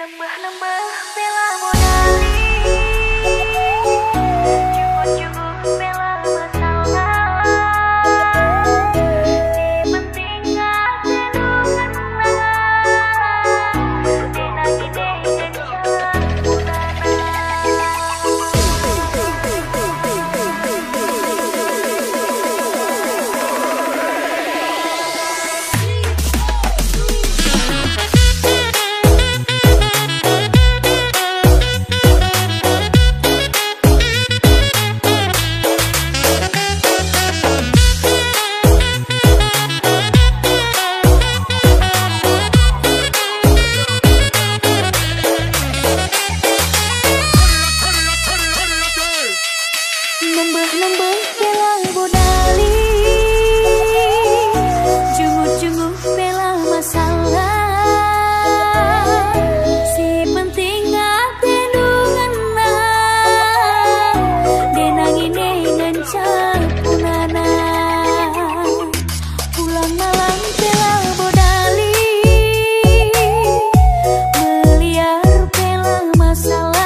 Nambah-nambah bela modali, cukup-cukup bela masalah. Di penting gak tenungan denang ide dan jalan udana. Nambah-nambah bela modali, jungut-jungut bela masalah. Si penting gak tenungan denang ini ngancam punana. Pulang malam bela modali, meliar bela masalah.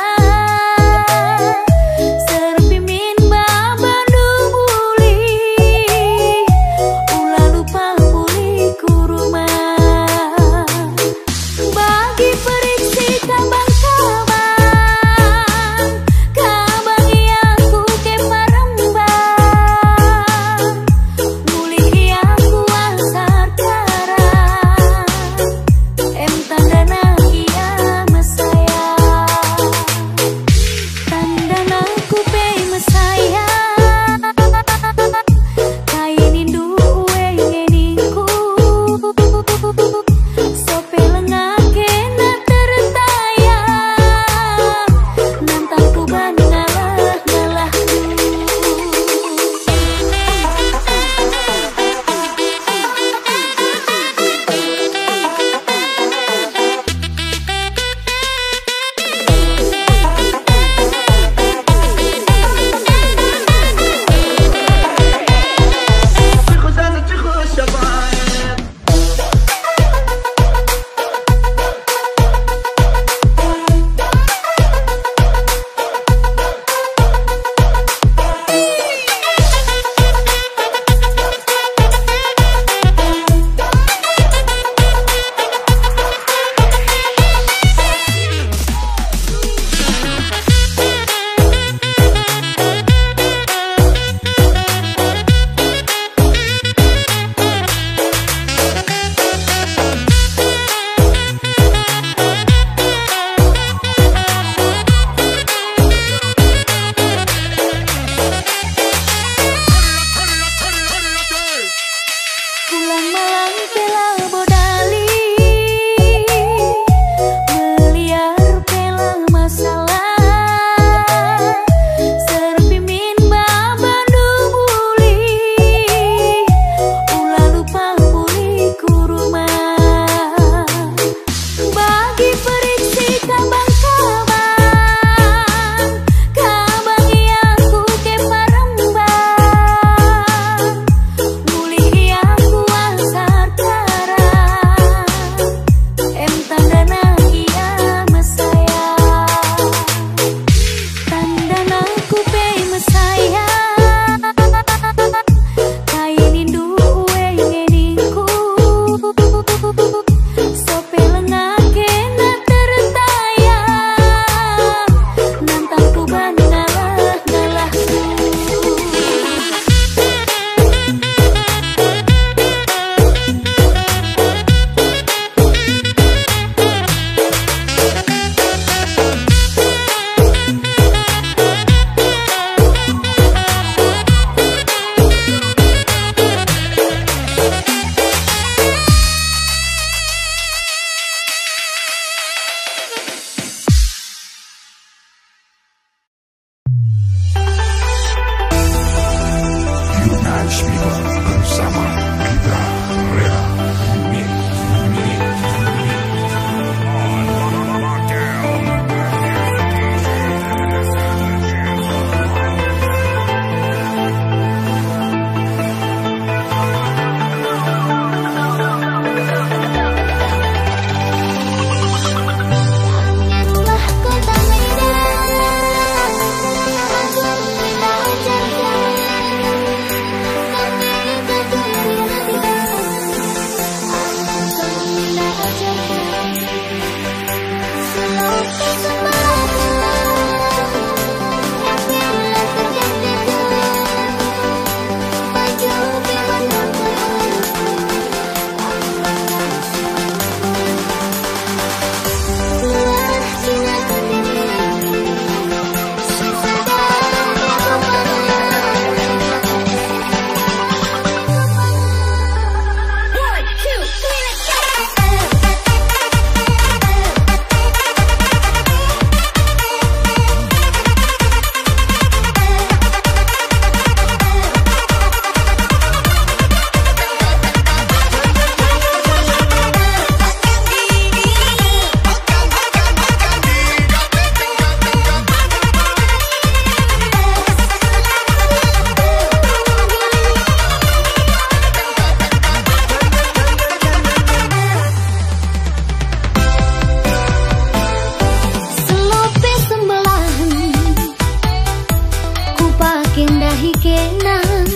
dahi kenang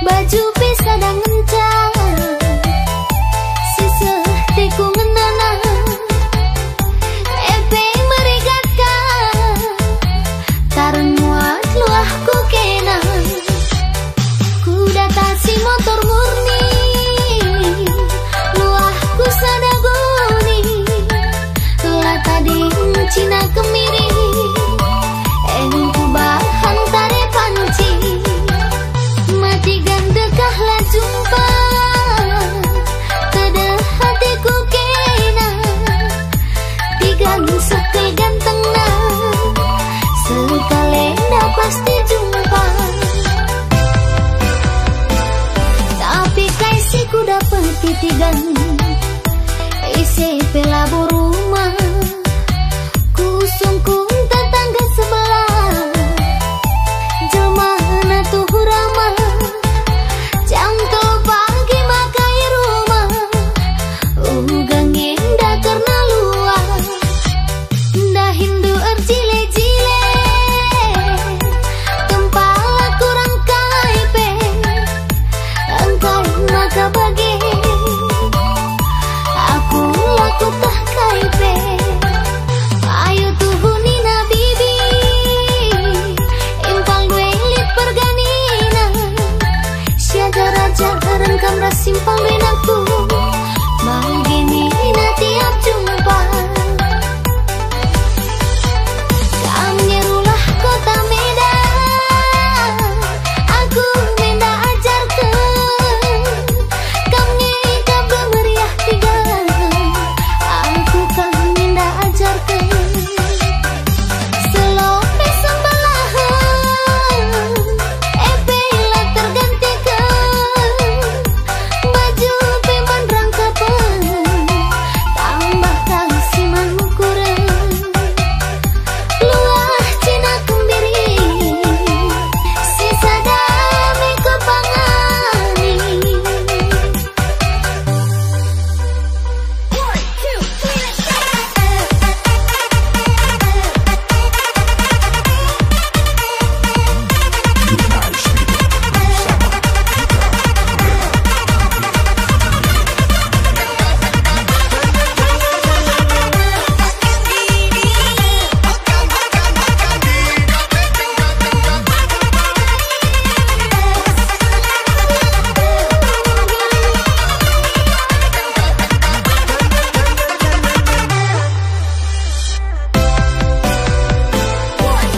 baju pesadang ngencang sisa teku ngenana epe merigaka tareng muat luahku kenang kuda tasi motor murni luahku sadagoni lata ding Cina kemiri engku bahan tare panci mati gandekah lah jumpa kada hatiku kena tigang sekel ganteng nah sekalena pasti jumpa tapi kaisi ku dapet titigan isi pelabur rumah kusungkung tetangga sebelah jelmana tuh ramah jam tuh pagi makai rumah ugang indah karena luas dah Hindu erjile-jile kempala kurang kaipe engkau maka bagi aku laku tak kaipe ayo tuh Nina Bibi impang duelit perganina siaga raja rengkam rasimpang benaku begini tiap jumpa kamnyerulah kota Medan aku menda ajarkan kamnya kabel meriah tiga aku kan menda ajarkan selope sembelahan epelah tergantikan baju peman rangkapan tambah kasih mangkuran luah Cina kembiri sisa dami kepangani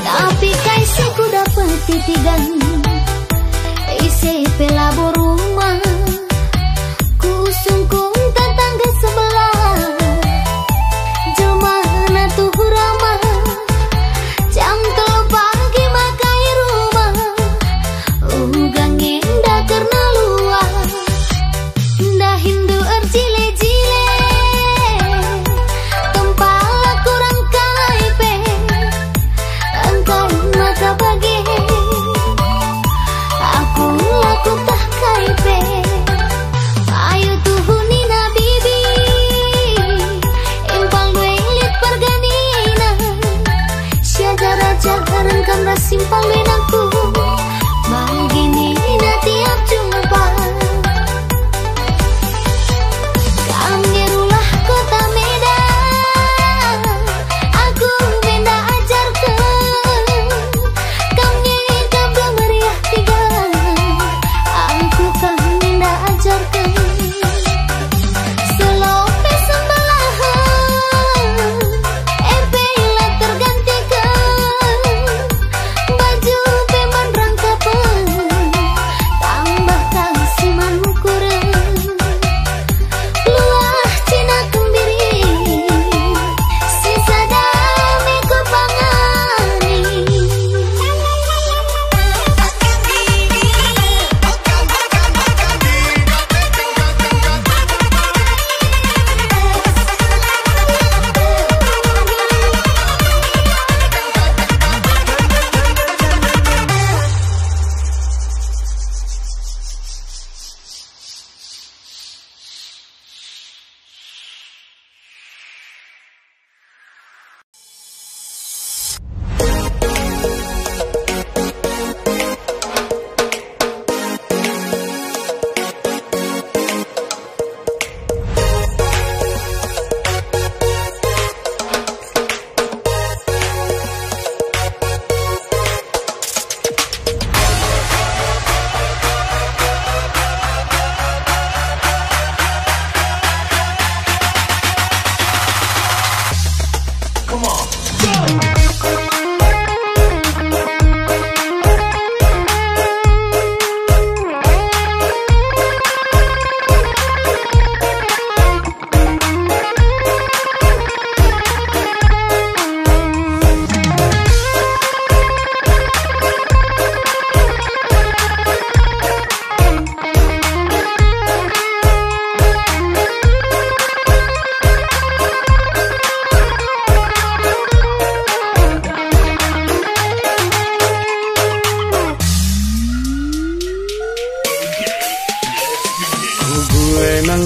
tapi kaisi ku dapet titigan isi pelabur rumah kusungkung tetangga sebelah jelmana tuh ramah jam tuh pagi makai rumah ugang indah karena luas dah Hindu erjile-jile kempala kurang kaipe engkau maka bagi aku laku tak kaipe ayo tuh Nina Bibi impang duelit perganina siaga raja rengkam rasimpang benaku begini tiap jumpa kamnyerulah kota Medan aku menda ajarkan kamnya kabel meriah tiga aku kan menda ajarkan selope sembelahan epelah tergantikan baju peman rangkapan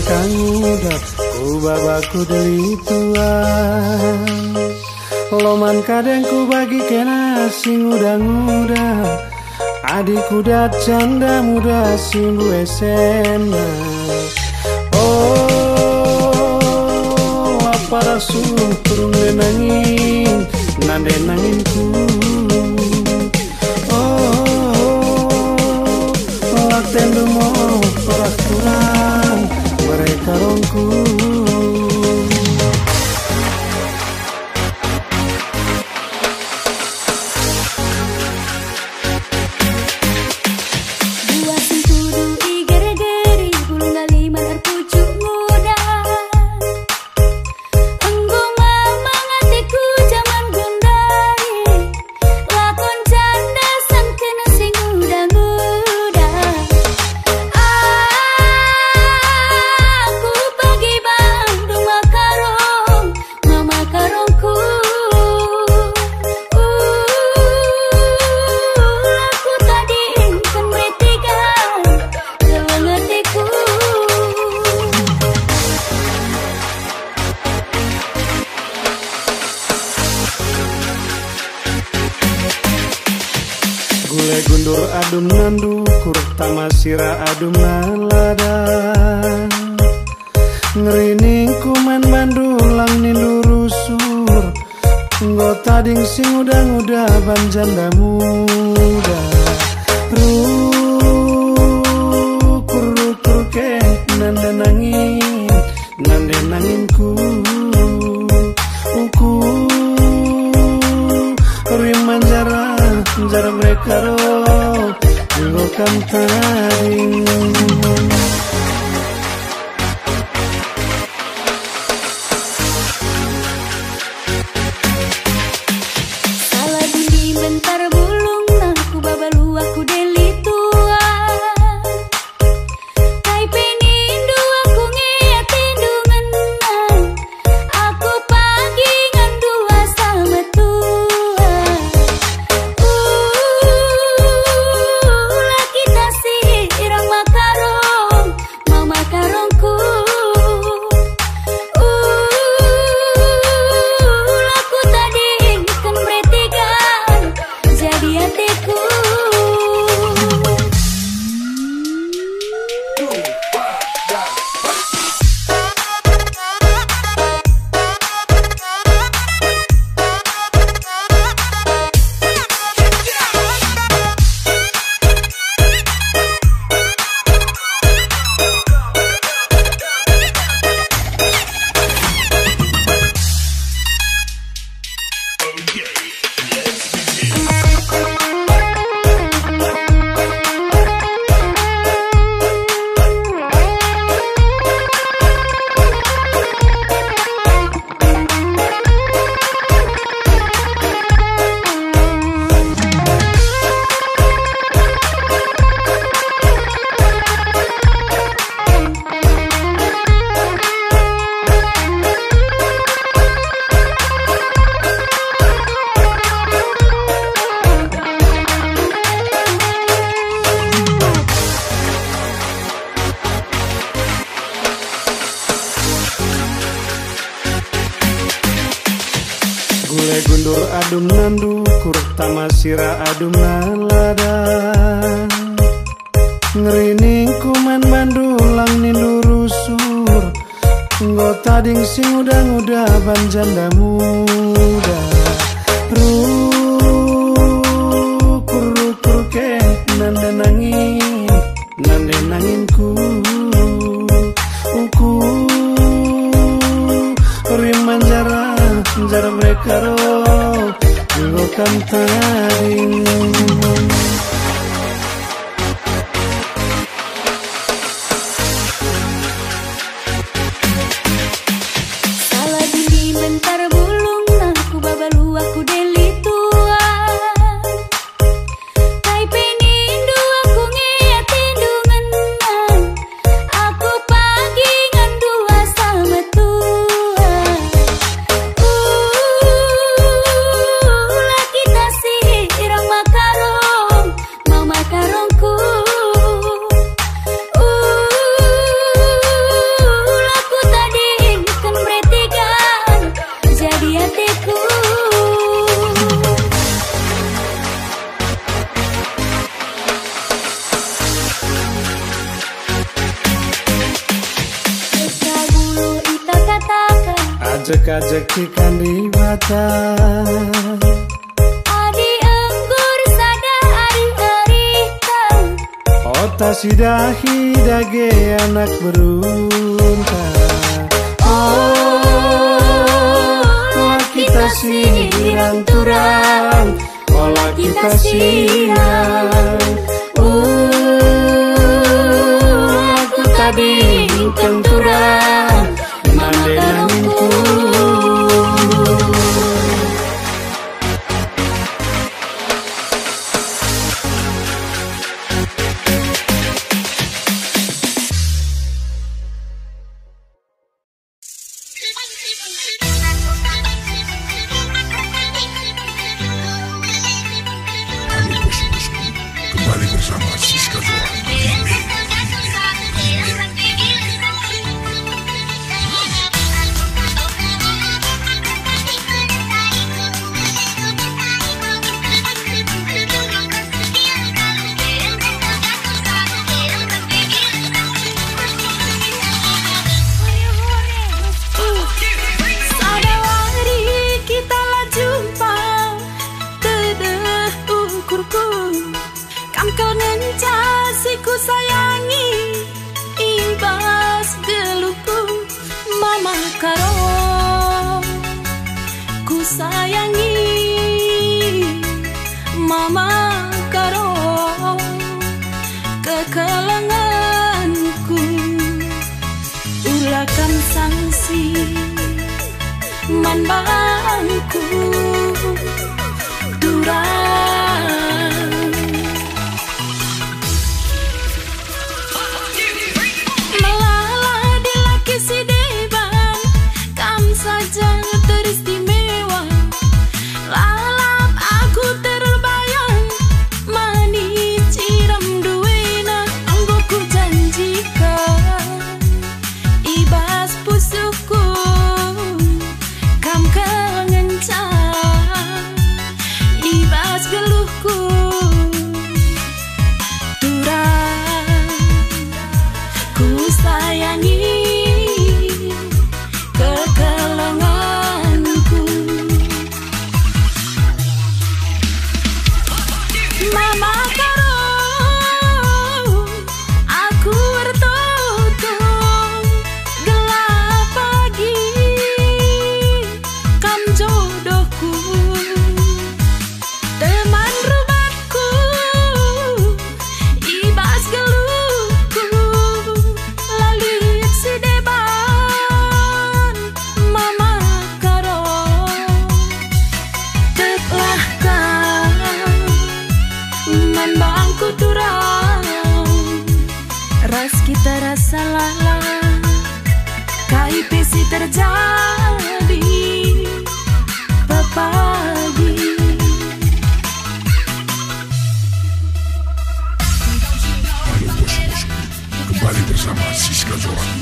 kang uda ku babaku deui tua. Loman kadang ku bagi kena sing uda-uda, adik kuda canda muda sing gue sena. Oh, apa rasul turun denangin nande nangin ku. Oh, lakten dumo orang kurang mereka rongku. Gule gundur adum nandukur tamasira adum nalada. Ngerining kuman bandulang nindurusur nggo tading sing uda-uda banjanda muda. Rukur ke nande nangin ku uku riman jara mereka roh nggo kantaring. Bentar bulung aku babalu aku deli tua. Kai penindu aku ngeatin dungan. Aku pagi ngan dua sama tua. Laki tasih irang makarong, mama karongku. Laku tadi kan bertiga jadi hatiku. Gule gundur adum nandukur tamasira adum nalada. Ngerining kuman bandulang nindurusur nggo tading sing uda-uda banjanda muda. Rukur ke nande nangin ku uku riman jara mereka roh nggo kantaring. Bentar bulung aku babalu aku deli tua. Kai penindu aku ngeatin dungan. Aku pagi ngan dua sama tua. Laki tasih irang makarong, Ajek-ajek ikan di batas. Adi anggur sada ari-ari kau. Ota sidahi dage anak berunta. Oh, kita siran turang. Olah kita siran. Aku tadi kenturang. Mandenanku. Kembali bersama Siska Zohan. Ku sayangi ibas geluku mama karo. Ku sayangi mama karo. Kekelenganku ulakan sanksi man bangku durang. Kita rasa lala KIPC terjadi pepagi. Halo bos-bosku, kembali bersama Siska Zohan.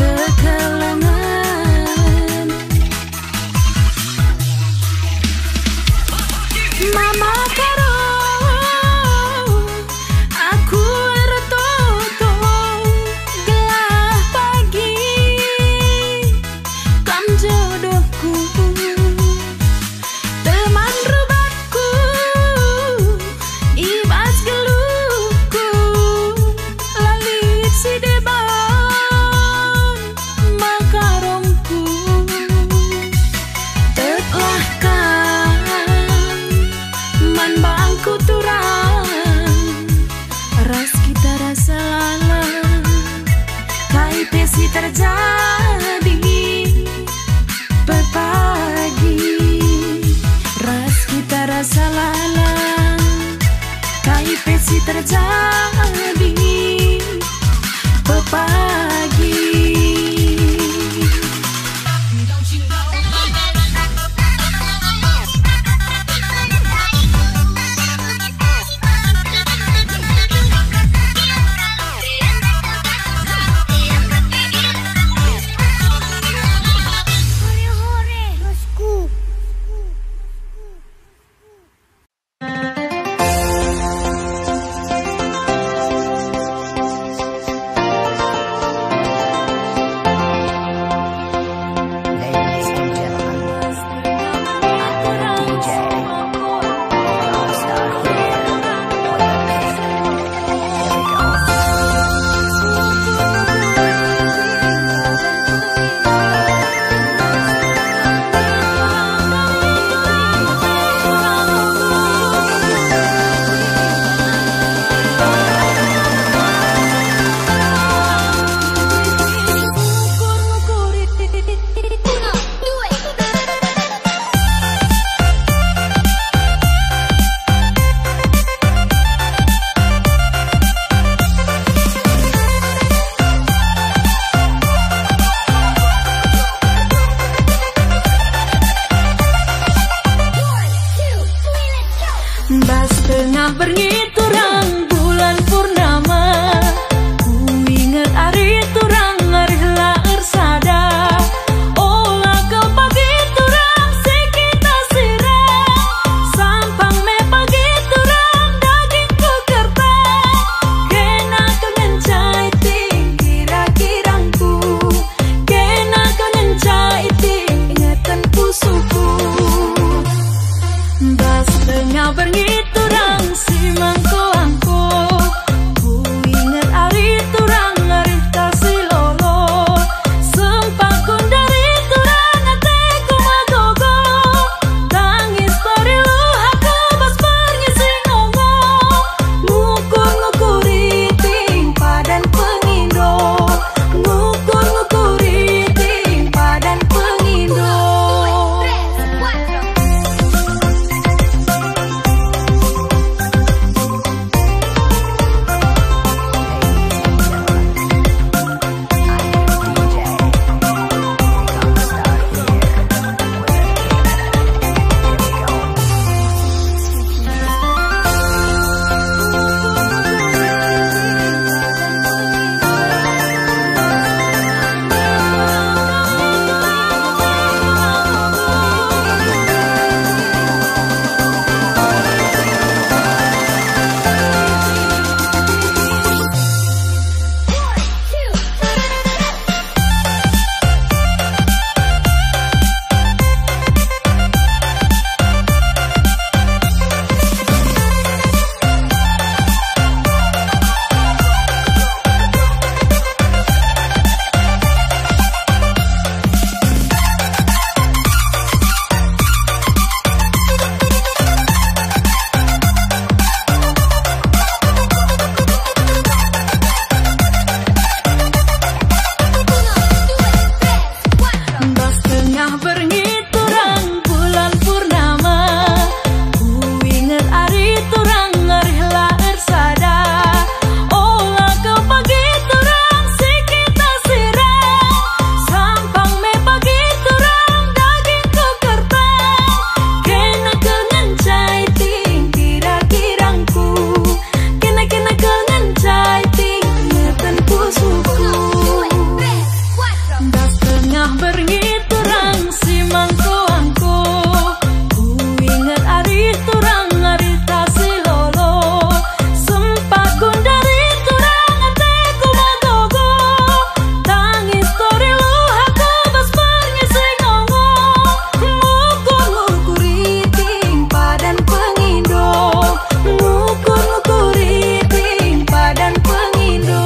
Kekelengan pesi terjadi pepagi. Bas tengah berngi turang bulan purnama, ku inget hari turang ngarih laer sada. Olah ke pagi turang sekita sirang, sampang me pagi turang daging ku kertang. Kena kemencai ting kira-kirangku, kena kemencai ting ingatan pusuku. Bas tengah berngi turang si mangko angko, ku ingat hari turang ngarih kasih lolo. Sempakun dari turang ateku magogo, tangis perilu aku bas perngisi ngongo. Ngukur-ngukuri ting padan pengindo, ngukur-ngukuri ting padan pengindo. Bas tengah berngi turang bulan purnama, ku inget hari turang ngarih laer sada. Olah ke pagi turang sekita sirang, sampang me pagi turang daging ku kertang. Kena kemencai ting kira-kirangku, kena kemencai ting ingatan pusuku. Bas tengah berngi turang si mangko angko, ku inget hari turang ngarih kasih lolo. Sempakun dari turang ateku magogo, tangis torilu aku bas perngisi ngongo. Ngukur-ngukuri ting padan pengindo, ngukur-ngukuri ting padan pengindo.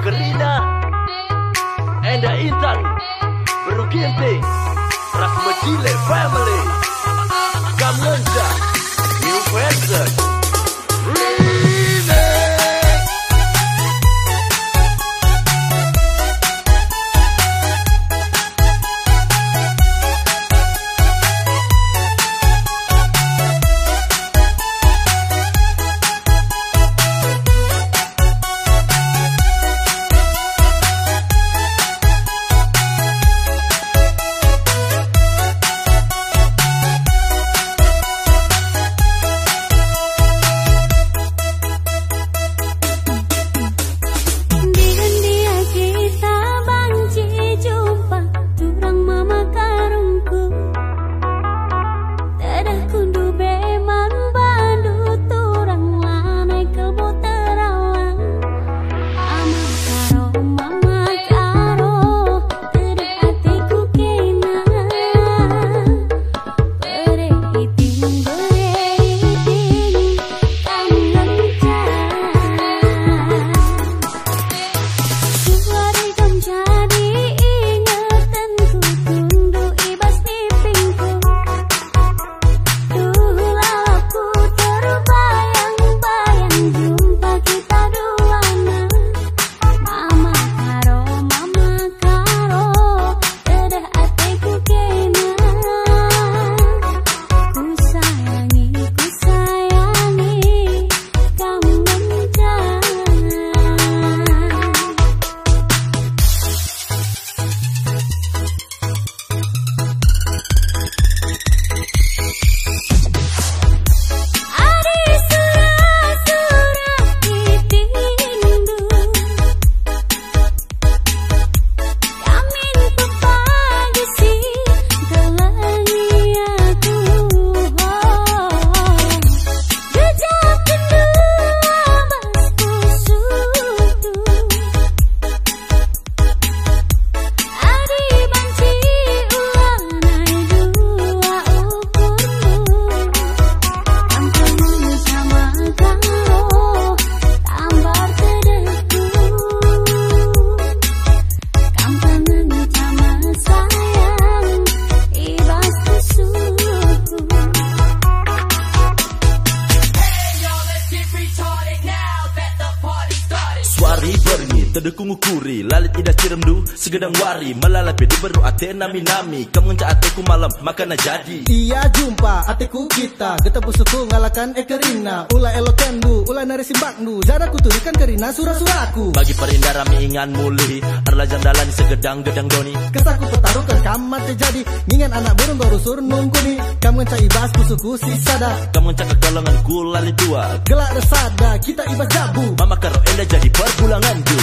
Ekerina, Enda Intan, Berukinte, Rasmajile Family, Kamlenca, New Version. Tedekung ukuri, lalit ida ciremdu segedang wari, melalapi di beru ate nami-nami. Kamu ngecak ateku malam, makana jadi. Iya jumpa ateku kita, getapu suku ngalakan Ekerina. Ula elo kendu, ula nari simbaknu, jara kuturikan Kerina surah-surahku. Bagi perindah rami ingan muli, arla jandalan segedang-gedang doni. Kesaku petarukan kamat terjadi, ngingan anak burung baru sur nungkuni. Kamu ngecak ibas suku sisada, kamu ngecak kekolongan gulali tua. Gelak resada, kita ibas jabu. Mama karo enda jadi perpulanganku.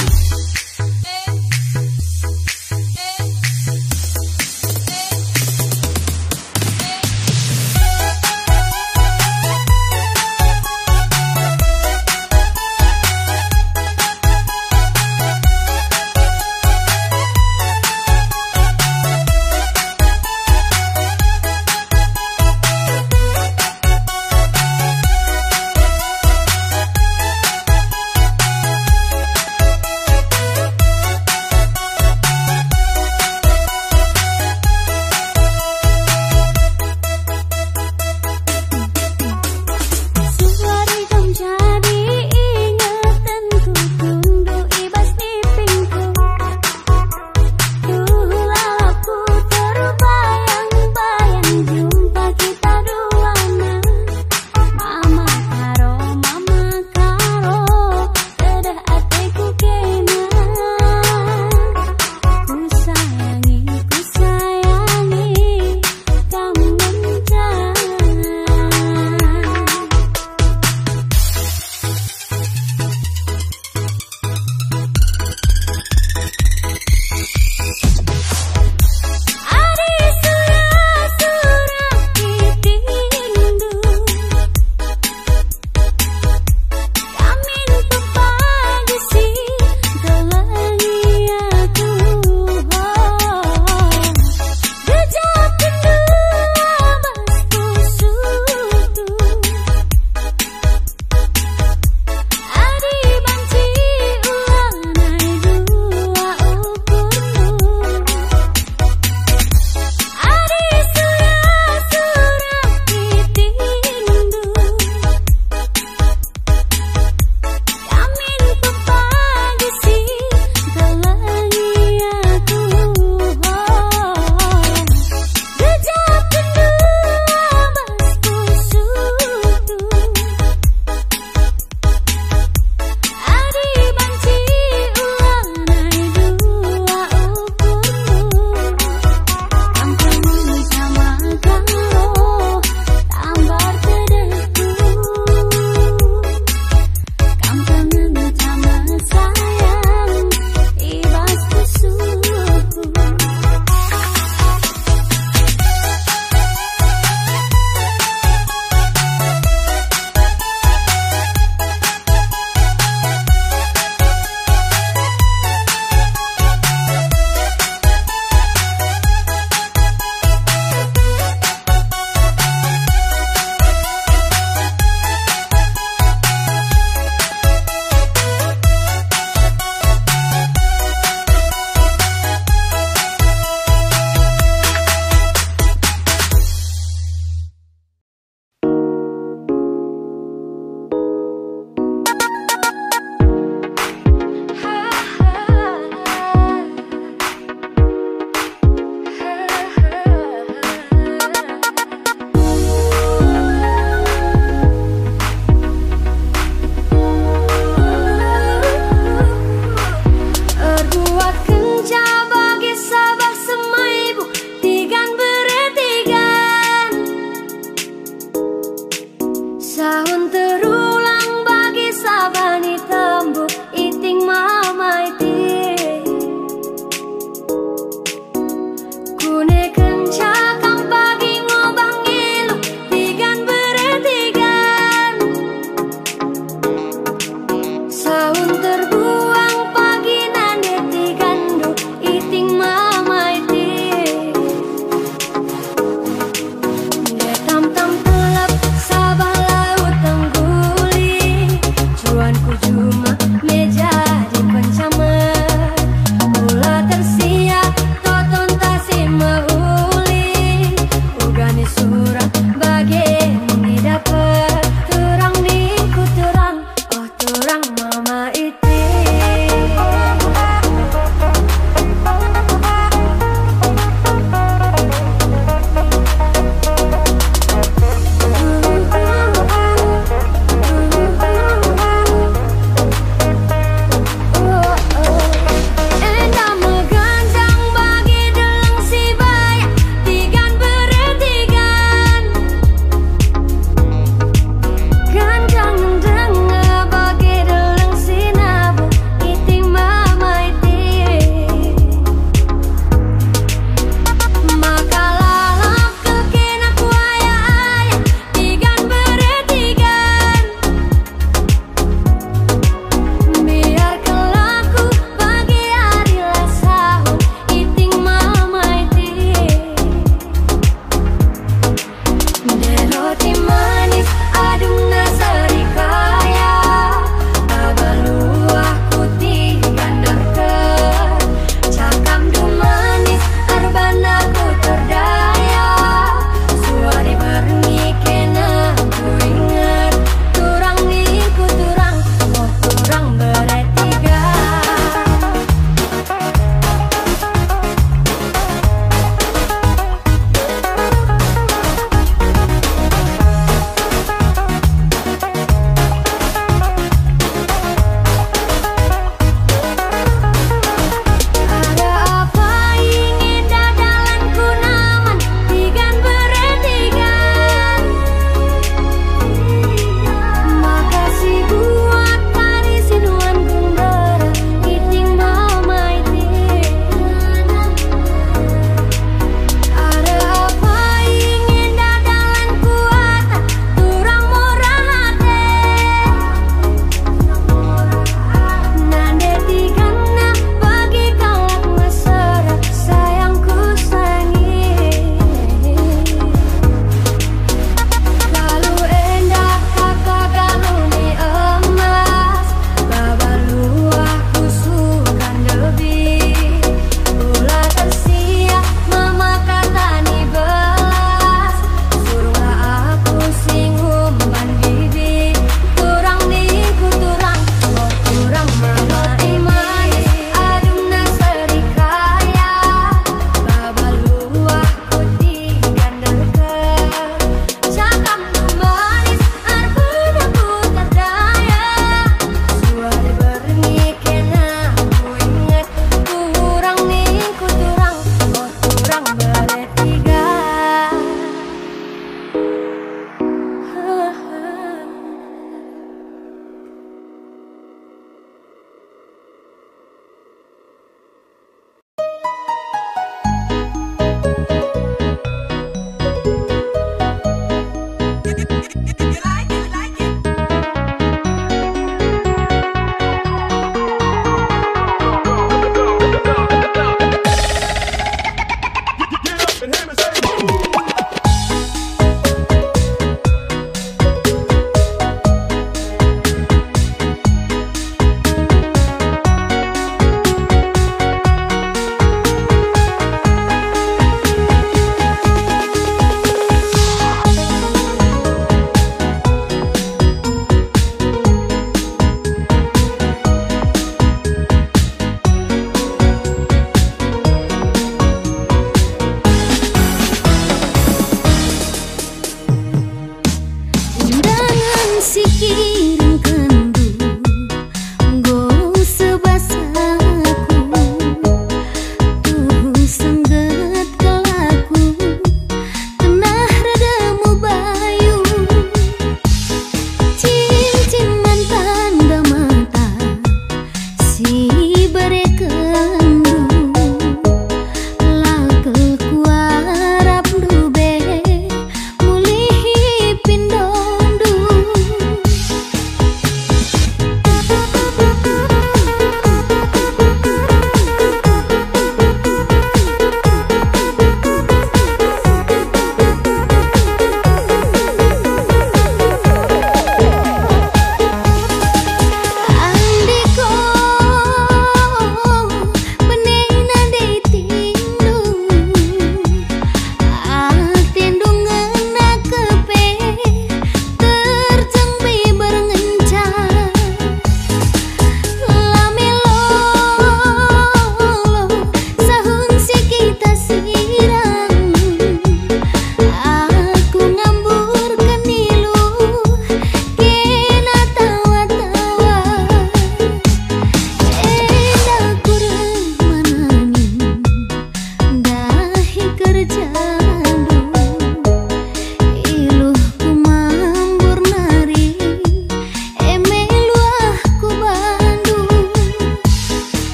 rumah meja di pencam